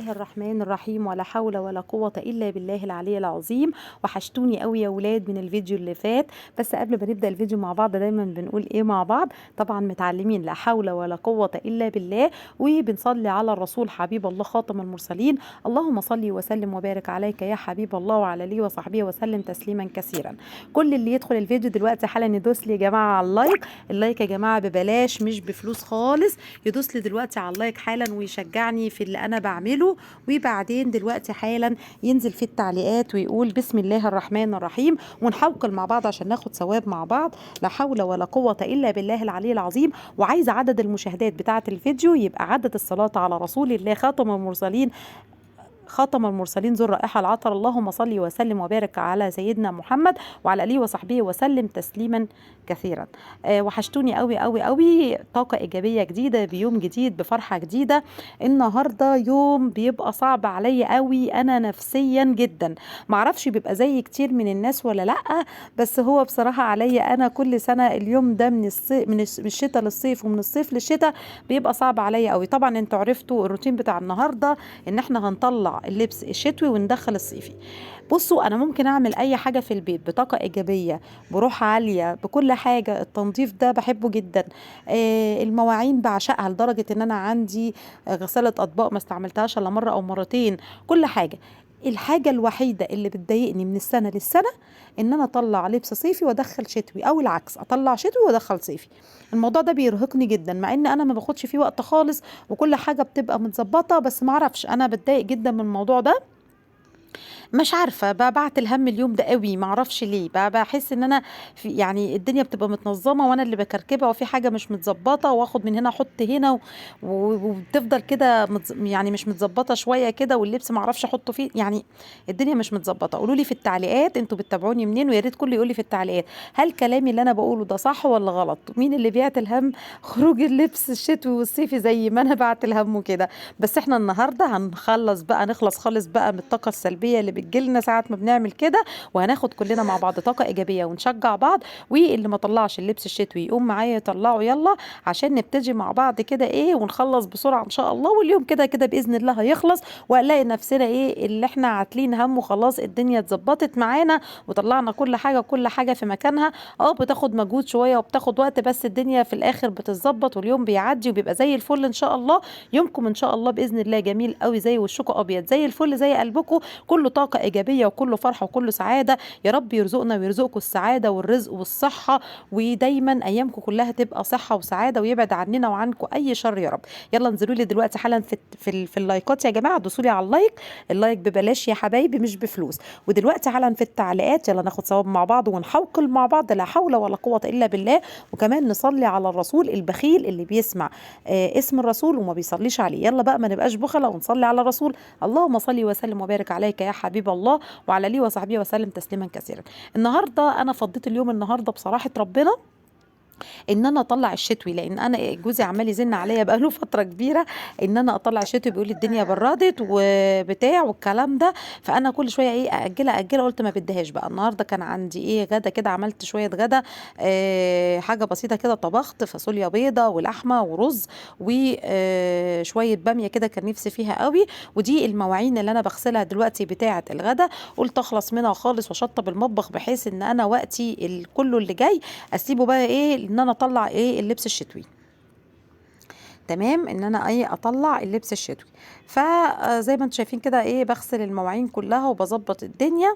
الله الرحمن الرحيم، ولا حول ولا قوة إلا بالله العلي العظيم. وحشتوني قوي يا ولاد من الفيديو اللي فات. بس قبل ما نبدأ الفيديو مع بعض دايما بنقول ايه مع بعض؟ طبعا متعلمين لا حول ولا قوة إلا بالله، وبنصلي على الرسول حبيب الله خاتم المرسلين. اللهم صل وسلم وبارك عليك يا حبيب الله وعلى آله وصحبه وسلم تسليما كثيرا. كل اللي يدخل الفيديو دلوقتي حالا يدوس لي يا جماعة على اللايك. اللايك يا جماعة ببلاش مش بفلوس خالص. يدوس لي دلوقتي على اللايك حالا ويشجعني في اللي انا بعمله، وبعدين دلوقتي حالا ينزل في التعليقات ويقول بسم الله الرحمن الرحيم، ونحوكل مع بعض عشان ناخد ثواب مع بعض. لا حول ولا قوة الا بالله العلي العظيم. وعايزة عدد المشاهدات بتاعة الفيديو يبقى عدد الصلاة على رسول الله خاتم المرسلين، خاتم المرسلين ذو الرائحة العطر. اللهم صل وسلم وبارك على سيدنا محمد وعلى آله وصحبه وسلم تسليما كثيرا. وحشتوني قوي قوي قوي. طاقة إيجابية جديدة بيوم جديد بفرحة جديدة. النهاردة يوم بيبقى صعب عليا قوي أنا نفسيا جدا، معرفش بيبقى زي كتير من الناس ولا لأ، بس هو بصراحة عليا أنا كل سنة اليوم ده من الشتاء للصيف ومن الصيف للشتاء بيبقى صعب عليا قوي. طبعا انتوا عرفتوا الروتين بتاع النهاردة ان احنا هنطلع اللبس الشتوي وندخل الصيفي. بصوا انا ممكن اعمل اي حاجه في البيت بطاقه ايجابيه بروح عاليه بكل حاجه. التنظيف ده بحبه جدا. المواعين بعشقها لدرجه ان انا عندي غساله اطباق ما استعملتهاش الا مره او مرتين. كل حاجه. الحاجة الوحيدة اللي بتضايقني من السنة للسنة ان انا اطلع لبس صيفي وادخل شتوي، او العكس اطلع شتوي وادخل صيفي. الموضوع ده بيرهقني جدا مع ان انا ما باخدش فيه وقت خالص وكل حاجة بتبقى متظبطة، بس ما اعرفش انا بتضايق جدا من الموضوع ده. مش عارفه بعت الهم اليوم ده قوي، ما اعرفش ليه. بحس ان انا في يعني الدنيا بتبقى متنظمه وانا اللي بكركبها، وفي حاجه مش متظبطه واخد من هنا احط هنا وبتفضل كده يعني مش متظبطه شويه كده، واللبس ما اعرفش احطه فيه. يعني الدنيا مش متظبطه. قولوا لي في التعليقات انتوا بتتابعوني منين، ويا ريت كل يقول لي في التعليقات هل كلامي اللي انا بقوله ده صح ولا غلط. مين اللي بيعت الهم خروج اللبس الشتوي والصيفي زي ما انا بعت الهم وكده. بس احنا النهارده هنخلص بقى، نخلص خالص بقى من الطاقه السلبيه اللي بتجيلنا ساعة ما بنعمل كده، وهناخد كلنا مع بعض طاقة إيجابية ونشجع بعض. واللي ما طلعش اللبس الشتوي يقوم معايا يطلعه يلا، عشان نبتدي مع بعض كده ايه ونخلص بسرعة ان شاء الله. واليوم كده كده بإذن الله هيخلص، وهنلاقي نفسنا ايه اللي احنا عاتلين هم وخلاص الدنيا اتظبطت معانا وطلعنا كل حاجة كل حاجة في مكانها. بتاخد مجهود شوية وبتاخد وقت، بس الدنيا في الآخر بتتظبط واليوم بيعدي وبيبقى زي الفل ان شاء الله. يومكم ان شاء الله بإذن الله جميل قوي، زي وشكم أبيض زي الفل زي قلبكم، كله طاقة إيجابية وكله فرحة وكله سعادة. يا رب يرزقنا ويرزقكم السعادة والرزق والصحة، ودايما أيامكم كلها تبقى صحة وسعادة، ويبعد عننا وعنكم أي شر يا رب. يلا انزلوا لي دلوقتي حالا في اللايكات يا جماعة، دوسوا لي على اللايك. اللايك ببلاش يا حبايبي مش بفلوس. ودلوقتي حالا في التعليقات يلا ناخد ثواب مع بعض ونحوكل مع بعض لا حول ولا قوة إلا بالله. وكمان نصلي على الرسول البخيل اللي بيسمع اسم الرسول وما بيصليش عليه. يلا بقى ما نبقاش بخلة ونصلي على الرسول. اللهم صل وسلم وبارك عليك يا حبيب الله وعلى آله وصحبه وسلم تسليما كثيرا. النهارده انا فضيت اليوم النهارده بصراحه ربنا ان انا اطلع الشتوي، لان انا جوزي عمال يزن عليا بقاله فتره كبيره ان انا اطلع الشتوي، بيقول لي الدنيا بردت وبتاع والكلام ده. فانا كل شويه ايه اجلها قلت ما بديهاش بقى. النهارده كان عندي ايه غدا كده، عملت شويه غدا حاجه بسيطه كده، طبخت فاصوليا بيضه ولحمه ورز وشويه باميه كده كان نفسي فيها قوي. ودي المواعين اللي انا بغسلها دلوقتي بتاعه الغدا، قلت اخلص منها خالص واشطب المطبخ بحيث ان انا وقتي كله اللي جاي اسيبه بقى ايه ان انا اطلع ايه اللبس الشتوي. تمام، ان انا ايه اطلع اللبس الشتوي. فزي ما انتم شايفين كده ايه بغسل المواعين كلها وبظبط الدنيا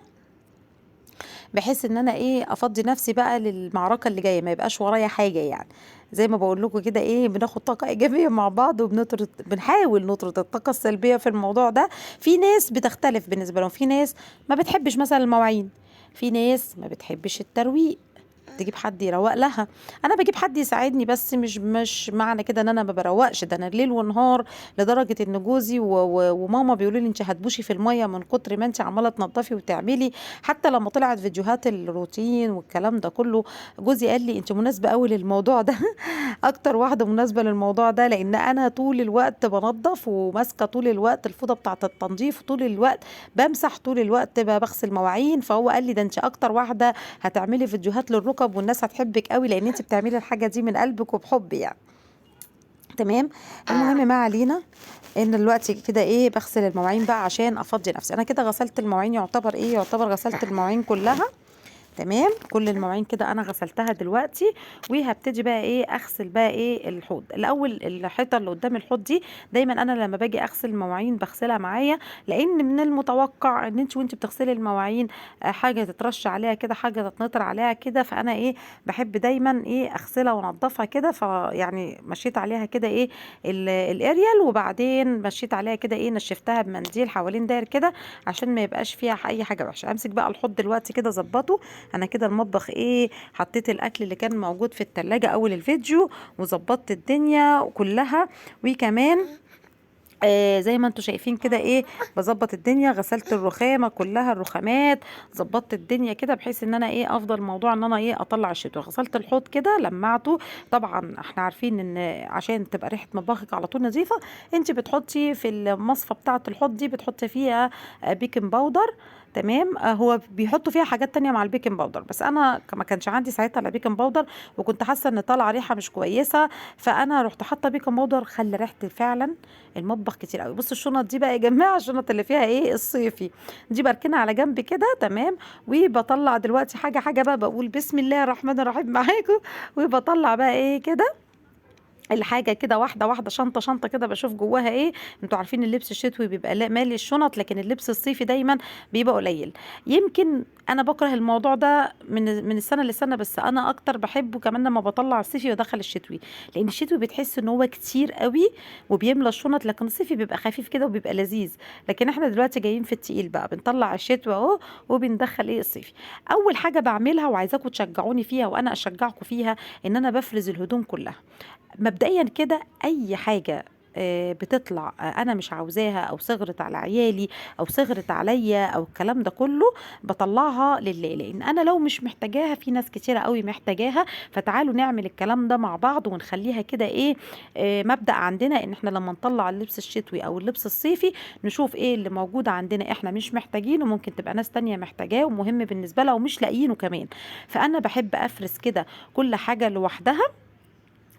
بحيث ان انا ايه افضي نفسي بقى للمعركه اللي جايه، ما يبقاش ورايا حاجه يعني. زي ما بقول لكم كده ايه بناخد طاقه ايجابيه مع بعض وبنطرد، بنحاول نطرد الطاقه السلبيه في الموضوع ده. في ناس بتختلف بالنسبه لهم، في ناس ما بتحبش مثلا المواعين، في ناس ما بتحبش الترويق تجيب حد يروق لها. انا بجيب حد يساعدني، بس مش معنى كده ان انا ما بروقش، ده انا ليل ونهار. لدرجه ان جوزي وماما بيقولوا لي انت هتبوشي في الميه من كتر ما انت عماله تنظفي وتعملي. حتى لما طلعت فيديوهات الروتين والكلام ده كله، جوزي قال لي انت مناسبه قوي للموضوع ده اكتر واحده مناسبه للموضوع ده، لان انا طول الوقت بنظف وماسكه طول الوقت الفوطه بتاعه التنظيف، طول الوقت بمسح، طول الوقت بغسل مواعين. فهو قال لي ده انت اكتر واحده هتعملي فيديوهات للركب والناس هتحبك قوي، لان انت بتعملي الحاجه دي من قلبك وبحب يعني. تمام. المهم ما علينا، ان دلوقتي كده ايه بغسل المواعين بقى عشان افضي نفسي. انا كده غسلت المواعين، يعتبر غسلت المواعين كلها. تمام، كل المواعين كده انا غسلتها دلوقتي. وهبتدي بقى ايه اغسل بقى ايه الحوض الاول. الحيطه اللي قدام الحوض دي دايما انا لما باجي اغسل المواعين بغسلها معايا، لان من المتوقع ان انت وانت بتغسلي المواعين حاجه تترش عليها كده، حاجه تتنطر عليها كده. فانا ايه بحب دايما ايه اغسلها وانضفها كده. فيعني مشيت عليها كده ايه الاريال، وبعدين مشيت عليها كده ايه نشفتها بمنديل حوالين داير كده عشان ما يبقاش فيها اي حاجه وحشه. امسك بقى الحوض دلوقتي كده ظبطه. انا كده المطبخ ايه حطيت الاكل اللي كان موجود في التلاجة اول الفيديو، وظبطت الدنيا كلها. وكمان زي ما انتوا شايفين كده ايه بظبط الدنيا. غسلت الرخامه كلها، الرخامات ظبطت الدنيا كده بحيث ان انا ايه افضل موضوع ان انا ايه اطلع الشتوى. غسلت الحوض كده لمعته. طبعا احنا عارفين ان عشان تبقى ريحه مطبخك على طول نظيفه، انت بتحطي في المصفى بتاعه الحوض دي بتحطي فيها بيكنج باودر. تمام. هو بيحطوا فيها حاجات تانية مع البيكنج باودر، بس انا ما كانش عندي ساعتها الا بيكنج باودر، وكنت حاسه ان طالعه ريحه مش كويسه. فانا رحت حاطه بيكنج باودر، خلى ريحه فعلا المطبخ كتير قوي. بصوا الشنط دي بقى يا جماعه، الشنط اللي فيها ايه الصيفي دي بركنها على جنب كده. تمام. وبطلع دلوقتي حاجه حاجه بقى، بقول بسم الله الرحمن الرحيم معاكم. وبطلع بقى ايه كده الحاجه كده واحده واحده، شنطه شنطه كده، بشوف جواها ايه. انتوا عارفين اللبس الشتوي بيبقى مالي الشنط، لكن اللبس الصيفي دايما بيبقى قليل. يمكن انا بكره الموضوع ده من السنه للسنه، بس انا اكتر بحبه كمان لما بطلع الصيفي وادخل الشتوي، لان الشتوي بتحس ان هو كتير قوي وبيملى الشنط، لكن الصيفي بيبقى خفيف كده وبيبقى لذيذ. لكن احنا دلوقتي جايين في التقيل بقى، بنطلع الشتوي اهو وبندخل ايه الصيفي. اول حاجه بعملها وعايزاكم تشجعوني فيها وانا اشجعكم فيها، ان انا بفرز الهدوم كلها مبدئيا كده. اي حاجه بتطلع انا مش عاوزاها، او صغرت على عيالي، او صغرت عليا، او الكلام ده كله، بطلعها لله. لان انا لو مش محتاجاها، في ناس كتيره قوي محتاجاها. فتعالوا نعمل الكلام ده مع بعض ونخليها كده ايه مبدأ عندنا، ان احنا لما نطلع اللبس الشتوي او اللبس الصيفي نشوف ايه اللي موجود عندنا احنا مش محتاجينه، ممكن تبقى ناس تانية محتاجاه ومهم بالنسبه لها ومش لاقيينه كمان. فانا بحب افرز كده كل حاجه لوحدها،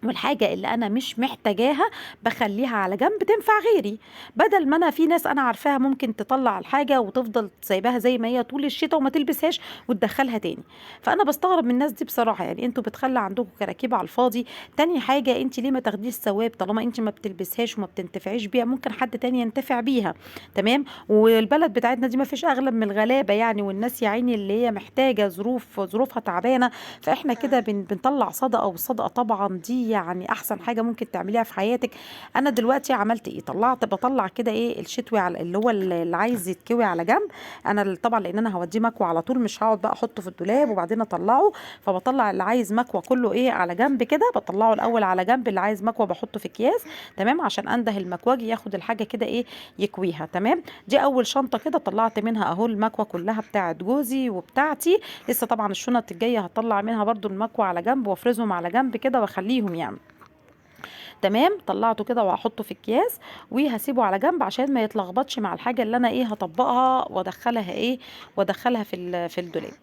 والحاجة اللي أنا مش محتاجاها بخليها على جنب تنفع غيري. بدل ما أنا في ناس أنا عارفاها ممكن تطلع الحاجة وتفضل سايباها زي ما هي طول الشتاء وما تلبسهاش وتدخلها تاني. فأنا بستغرب من الناس دي بصراحة. يعني انتوا بتخلى عندكم كراكيب على الفاضي. تاني حاجة، انت ليه ما تاخديش ثواب؟ طالما انت ما بتلبسهاش وما بتنتفعيش بيها، ممكن حد تاني ينتفع بيها. تمام. والبلد بتاعتنا دي ما فيش أغلب من الغلابة يعني، والناس يا عيني اللي هي محتاجة ظروفها تعبانة. فاحنا كده بنطلع صدقة، والصدقة طبعا دي يعني احسن حاجه ممكن تعمليها في حياتك. انا دلوقتي عملت ايه؟ بطلع كده ايه الشتوي على اللي هو اللي عايز يتكوي على جنب. انا طبعا لان انا هوديه مكوى على طول، مش هقعد بقى احطه في الدولاب وبعدين اطلعه. فبطلع اللي عايز مكوى كله ايه على جنب كده، بطلعه الاول على جنب. اللي عايز مكوى بحطه في اكياس. تمام، عشان انده المكواجي ياخد الحاجه كده ايه يكويها. تمام. دي اول شنطه كده طلعت منها اهو المكوى كلها بتاعت جوزي وبتاعتي. لسه طبعا الشنط الجايه هطلع منها برضو المكوى على جنب وافرزهم على جنب كده واخليهم يعني. تمام. طلعته كده وهحطه في اكياس وهسيبه على جنب عشان ما يتلخبطش مع الحاجه اللي انا ايه هطبقها وادخلها ايه وادخلها في الدولاب.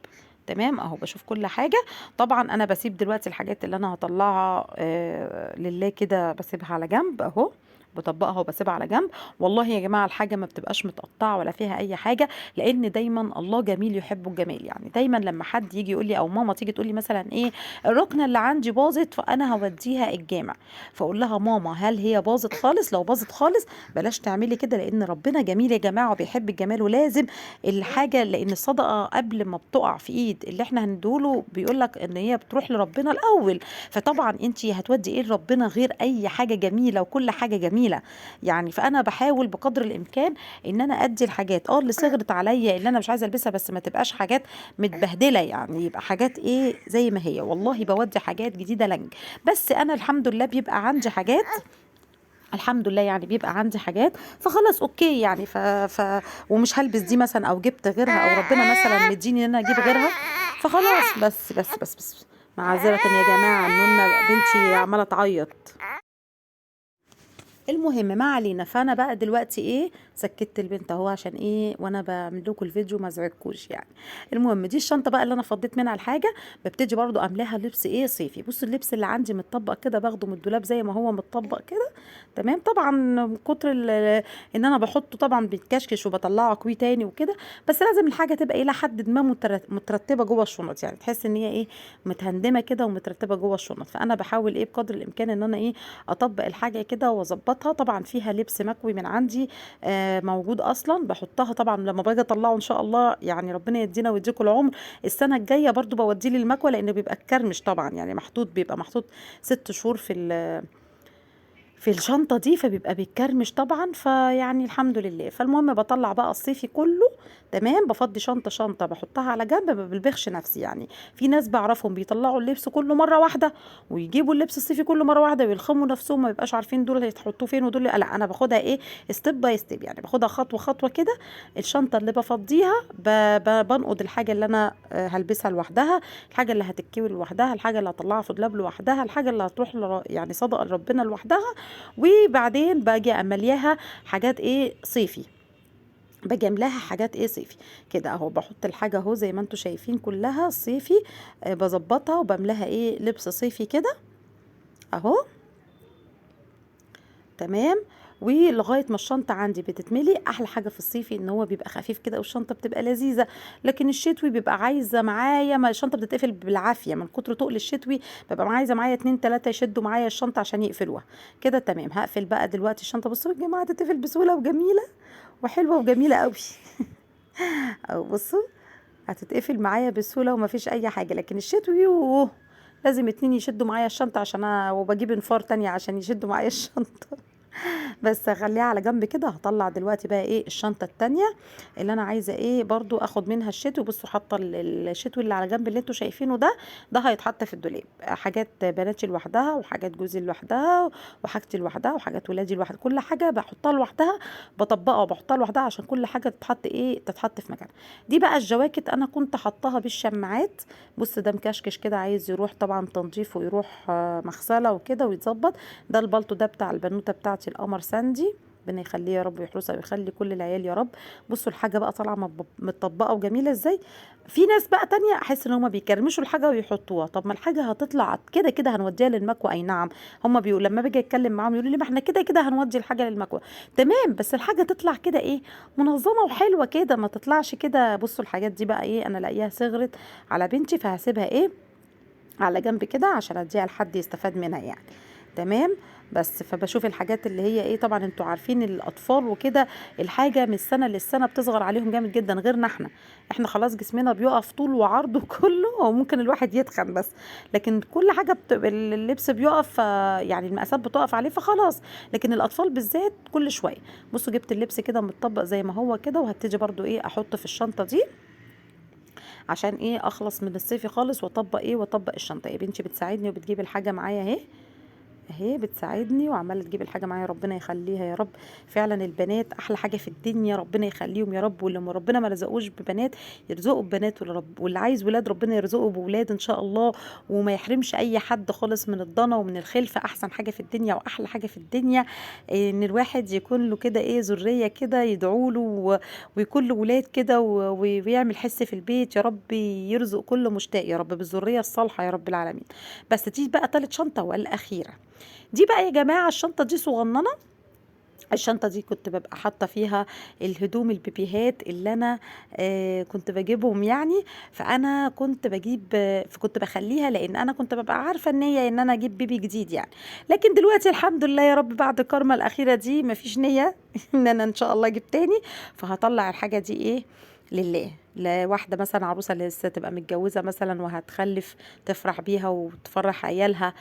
تمام. اهو بشوف كل حاجه. طبعا انا بسيب دلوقتي الحاجات اللي انا هطلعها لله كده بسيبها على جنب اهو، بطبقها وبسيبها على جنب. والله يا جماعه الحاجه ما بتبقاش متقطعه ولا فيها اي حاجه، لان دايما الله جميل يحب الجمال. يعني دايما لما حد يجي يقول لي او ماما تيجي تقول لي مثلا ايه الركنه اللي عندي باظت فانا هوديها الجامع، فاقول لها ماما هل هي باظت خالص؟ لو باظت خالص بلاش تعملي كده، لان ربنا جميل يا جماعه وبيحب الجمال. ولازم الحاجه، لان الصدقه قبل ما بتقع في ايد اللي احنا هندوله بيقول لك ان هي بتروح لربنا الاول. فطبعا انت هتودي ايه لربنا غير اي حاجه جميله، وكل حاجه جميله يعني. فانا بحاول بقدر الامكان ان انا ادي الحاجات اللي صغرت عليا اللي انا مش عايزه البسها، بس ما تبقاش حاجات متبهدله يعني، يبقى حاجات ايه زي ما هي. والله بودي حاجات جديده لنج. بس انا الحمد لله بيبقى عندي حاجات، الحمد لله يعني بيبقى عندي حاجات فخلاص اوكي يعني. ومش هلبس دي مثلا او جبت غيرها، او ربنا مثلا مديني ان انا اجيب غيرها فخلاص. بس معذره يا جماعه، ان بنتي عماله تعيط. المهم ما علينا. فانا بقى دلوقتي ايه، سكت البنت اهو عشان ايه وانا بعمل لكم الفيديو ما ازعجكوش يعني. المهم دي الشنطه بقى اللي انا فضيت منها الحاجه. ببتدي برضو املاها لبس ايه صيفي. بصوا اللبس اللي عندي متطبق كده باخده من الدولاب زي ما هو متطبق كده. تمام. طبعا من كتر ان انا بحطه طبعا بيتكشكش وبطلعه اكويه تاني وكده. بس لازم الحاجه تبقى الى حد ما مترتبه جوه الشنط، يعني تحس ان هي ايه متهندمه كده ومترتبه جوه الشنط. فانا بحاول ايه بقدر الامكان ان انا ايه اطبق الحاجه كده واظبطها. طبعا فيها لبس مكوي من عندي موجود اصلا، بحطها طبعا لما باجي اطلعه ان شاء الله، يعني ربنا يدينا ويديكم العمر السنه الجايه برضو بوديه للمكوى، لانه بيبقى كرمش طبعا، يعني محطوط بيبقى محطوط 6 شهور في الشنطة دي، فبيبقى بيتكرمش طبعا. فيعني الحمد لله. فالمهم بطلع بقى الصيفي كله. تمام. بفضي شنطة شنطة بحطها على جنب، ما بلبخش نفسي يعني. في ناس بعرفهم بيطلعوا اللبس كله مرة واحدة، ويجيبوا اللبس الصيفي كله مرة واحدة ويلخموا نفسهم، ما يبقاش عارفين دول هيتحطوا فين ودول لا. انا باخدها ايه ستيب باي ستيب، يعني باخدها خطوة خطوة كده. الشنطة اللي بفضيها بنقض الحاجة اللي انا هلبسها لوحدها، الحاجة اللي هتتكوي لوحدها، الحاجة اللي هطلعها في دولاب لوحدها، الحاجة اللي هتروح يعني صدقة لربنا لوحدها. وبعدين باجي امليها حاجات ايه صيفي. باجي املاها حاجات ايه صيفي كده اهو. بحط الحاجه اهو زي ما انتم شايفين كلها صيفي. بظبطها وبملاها ايه لبس صيفي كده اهو. تمام. ولغايه ما الشنطه عندي بتتملي. احلى حاجه في الصيفي ان هو بيبقى خفيف كده والشنطه بتبقى لذيذه. لكن الشتوي بيبقى عايزه معايا، ما الشنطه بتتقفل بالعافيه من كتر تقل الشتوي. ببقى عايزه معايا 2 3 يشدوا معايا الشنطه عشان يقفلوها كده. تمام. هقفل بقى دلوقتي الشنطه. بصوا يا جماعه تتقفل بسهوله وجميله وحلوه وجميله قوي. او بصوا هتتقفل معايا بسهوله ومفيش اي حاجه. لكن الشتوي يوه لازم 2 يشدوا معايا الشنطه عشان وبجيب انفار تانية عشان يشدوا معايا الشنطه. بس هخليها على جنب كده. هطلع دلوقتي بقى ايه الشنطه التانية اللي انا عايزه ايه برضو اخد منها الشتوي. بصوا حاطه الشتوي اللي على جنب اللي انتوا شايفينه ده هيتحط في الدولاب. حاجات بناتي لوحدها، وحاجات جوزي لوحدها، وحاجتي لوحدها، وحاجات ولادي لوحدها. كل حاجه بحطها لوحدها، بطبقها وبحطها لوحدها عشان كل حاجه تتحط ايه تتحط في مكانها. دي بقى الجواكت انا كنت حطاها بالشماعات. بص ده مكشكش كده عايز يروح طبعا تنظيف ويروح مغسله وكده ويتظبط. ده البلطو ده بتاع البنوته بتاعتي القمر ساندي، ربنا يخليه يا رب ويحرسها ويخلي كل العيال يا رب. بصوا الحاجه بقى طالعه متطبقه وجميله ازاي. في ناس بقى تانية احس ان هما بيكرمشوا الحاجه ويحطوها. طب ما الحاجه هتطلع كده كده هنوديها للمكوى. اي نعم. هما بيقولوا لما باجي اتكلم معاهم يقولوا لي ما احنا كده كده هنودي الحاجه للمكوى. تمام. بس الحاجه تطلع كده ايه منظمه وحلوه كده، ما تطلعش كده. بصوا الحاجات دي بقى ايه انا لاقيها صغرت على بنتي، فهسيبها ايه على جنب كده عشان اديها لحد يستفاد منها يعني. تمام. بس فبشوف الحاجات اللي هي ايه. طبعا انتوا عارفين الاطفال وكده الحاجه من السنه للسنه بتصغر عليهم جامد جدا، غيرنا احنا خلاص جسمنا بيقف طول وعرض وكله، وممكن الواحد يتخن بس. لكن كل حاجه بتبقى اللبس بيقف يعني المقاسات بتقف عليه فخلاص. لكن الاطفال بالذات كل شويه. بصوا جبت اللبس كده متطبق زي ما هو كده، وهبتدي برضو ايه احطه في الشنطه دي عشان ايه اخلص من الصيفي خالص واطبق ايه واطبق الشنطه. يا بنتي بتساعدني وبتجيب الحاجه معايا اهي. اهي بتساعدني وعماله تجيب الحاجه معايا، ربنا يخليها يا رب. فعلا البنات احلى حاجه في الدنيا، ربنا يخليهم يا رب. واللي ربنا ما رزقوش ببنات يرزقوا ببنات، واللي عايز ولاد ربنا يرزقه بولاد ان شاء الله. وما يحرمش اي حد خالص من الضنا ومن الخلفه. احسن حاجه في الدنيا واحلى حاجه في الدنيا ان الواحد يكون له كده ايه ذريه كده يدعوا له ويكون له ولاد كده ويعمل حس في البيت. يا رب يرزق كل مشتاق يا رب بالذريه الصالحه يا رب العالمين. بس دي بقى تالت شنطه والاخيره. دي بقى يا جماعة الشنطة دي صغننة. الشنطة دي كنت ببقى حاطة فيها الهدوم البيبيهات اللي أنا كنت بجيبهم يعني. فأنا كنت بجيب فكنت بخليها لأن أنا كنت ببقى عارفة النية إن أنا أجيب بيبي جديد يعني. لكن دلوقتي الحمد لله يا رب بعد الكرمة الأخيرة دي مفيش نية إن أنا إن شاء الله أجيب تاني. فهطلع الحاجة دي إيه لله. لواحدة مثلا عروسة اللي لسه تبقى متجوزة مثلا وهتخلف تفرح بيها وتفرح عيالها.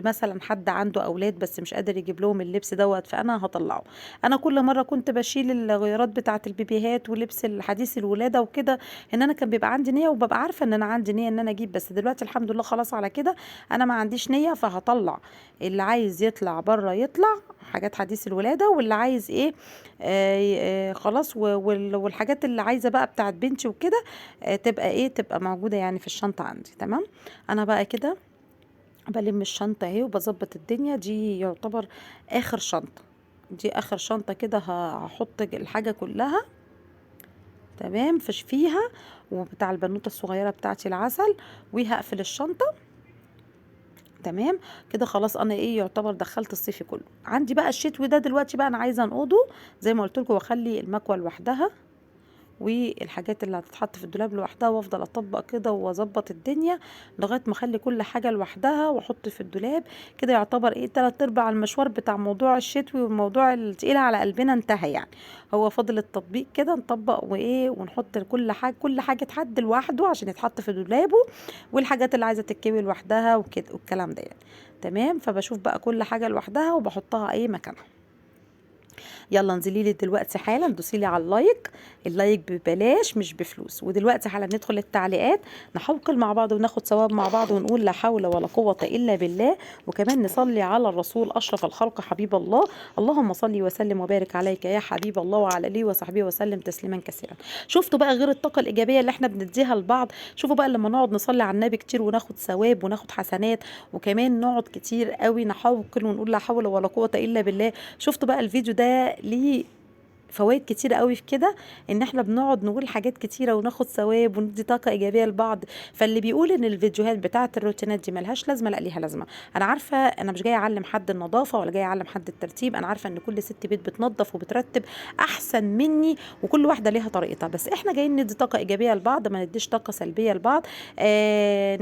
مثلا حد عنده أولاد بس مش قادر يجيب لهم اللبس دوت فأنا هطلعه. أنا كل مرة كنت بشيل الغيارات بتاعة البيبيهات ولبس الحديث الولادة وكده إن أنا كان بيبقى عندي نية وببقى عارفة إن أنا عندي نية إن أنا أجيب. بس دلوقتي الحمد لله خلاص على كده أنا ما عنديش نية فهطلع. اللي عايز يطلع بره يطلع حاجات حديث الولادة، واللي عايز ايه خلاص والحاجات اللي عايزه بقى بتاعت بنتي وكده تبقى ايه تبقى موجوده يعني في الشنطه عندي. تمام. انا بقى كده بلم الشنطة اهي وبظبط الدنيا. دي يعتبر اخر شنطة، دي اخر شنطة كده هحط الحاجة كلها تمام فيها، وبتاع البنوتة الصغيرة بتاعتي العسل، وهقفل الشنطة تمام كده. خلاص انا ايه يعتبر دخلت الصيفي كله. عندي بقى الشتوي ده دلوقتي بقى انا عايزه انقضه زي ما قلت لكم، واخلي المكوه لوحدها والحاجات اللي هتتحط في الدولاب لوحدها، وافضل اطبق كده واظبط الدنيا لغايه ما اخلي كل حاجه لوحدها واحط في الدولاب. كده يعتبر ايه 3/4 المشوار بتاع موضوع الشتوي والموضوع التقيل على قلبنا انتهى يعني. هو فاضل التطبيق كده، نطبق وايه ونحط كل حاجه، كل حاجه تحد لوحده عشان يتحط في دولابه، والحاجات اللي عايزه تتكوي لوحدها وكده والكلام ده يعني. تمام فبشوف بقى كل حاجه لوحدها وبحطها اي مكانها. يلا انزلي لي دلوقتي حالا، دوسي لي على اللايك، اللايك ببلاش مش بفلوس. ودلوقتي حالا ندخل التعليقات، نحوقل مع بعض وناخد ثواب مع بعض ونقول لا حول ولا قوة إلا بالله. وكمان نصلي على الرسول أشرف الخلق حبيب الله، اللهم صل وسلم وبارك عليك يا حبيب الله وعلى آله وصحبه وسلم تسليما كثيرا. شفتوا بقى غير الطاقة الإيجابية اللي احنا بنديها لبعض؟ شوفوا بقى لما نقعد نصلي على النبي كتير وناخد ثواب وناخد حسنات، وكمان نقعد كتير قوي نحوقل ونقول لا حول ولا قوة إلا بالله. شفتوا بقى الفيديو ده ليه فوائد كتيرة قوي في كده، ان احنا بنقعد نقول حاجات كتيرة وناخد ثواب وندي طاقة ايجابية لبعض. فاللي بيقول ان الفيديوهات بتاعة الروتينات دي ملهاش لازمة، لا ليها لازمة. انا عارفة انا مش جاية اعلم حد النظافة ولا جاية اعلم حد الترتيب، انا عارفة ان كل ست بيت بتنظف وبترتب احسن مني، وكل واحدة ليها طريقتها، بس احنا جايين ندي طاقة ايجابية لبعض، ما نديش طاقة سلبية لبعض.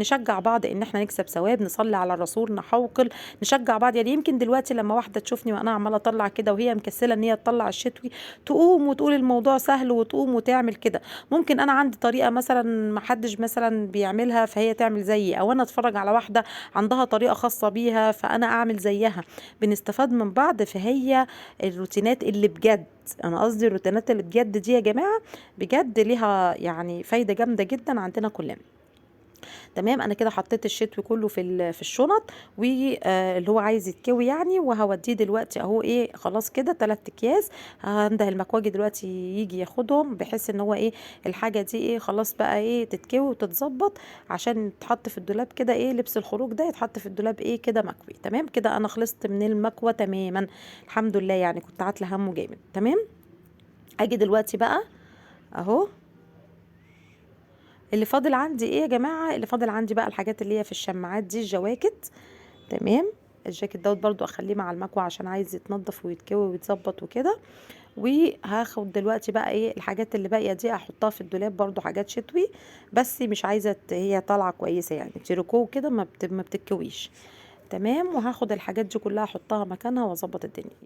نشجع بعض ان احنا نكسب ثواب، نصلي على الرسول، نحوقل، نشجع بعض. يعني يمكن دلوقتي لما واحدة تشوفني وانا عمالة اطلع كده وهي مكسلة ان هي تطلع الشتوي، تقوم وتقول الموضوع سهل وتقوم وتعمل كده. ممكن انا عندي طريقه مثلا محدش مثلا بيعملها فهي تعمل زيي، او انا اتفرج على واحده عندها طريقه خاصه بيها فانا اعمل زيها، بنستفاد من بعض. فهي الروتينات اللي بجد، انا قصدي الروتينات اللي بجد دي يا جماعه بجد ليها يعني فايده جامده جدا عندنا كلنا. تمام انا كده حطيت الشتوي كله في الشنط، واللي هو عايز يتكوي يعني، وهوديه دلوقتي اهو ايه خلاص كده 3 اكياس. هنده المكواجي دلوقتي يجي ياخدهم، بحيث ان هو ايه الحاجه دي ايه خلاص بقى ايه تتكوي وتتظبط عشان تحط في الدولاب كده. ايه لبس الخروج ده يتحط في الدولاب ايه كده مكوي. تمام كده انا خلصت من المكوى تماما الحمد لله، يعني كنت عاتله همه جامد. تمام اجي دلوقتي بقى اهو اللي فاضل عندي ايه يا جماعه، اللي فاضل عندي بقى الحاجات اللي هي في الشماعات دي، الجواكت. تمام الجاكيت دوت برضو اخليه مع المكوى عشان عايز يتنضف ويتكوي ويتظبط وكده. وهاخد دلوقتي بقى ايه الحاجات اللي باقيه دي احطها في الدولاب، برضو حاجات شتوي بس مش عايزه هي طالعه كويسه يعني تركو كده ما بتتكويش. تمام وهاخد الحاجات دي كلها احطها مكانها واظبط الدنيا.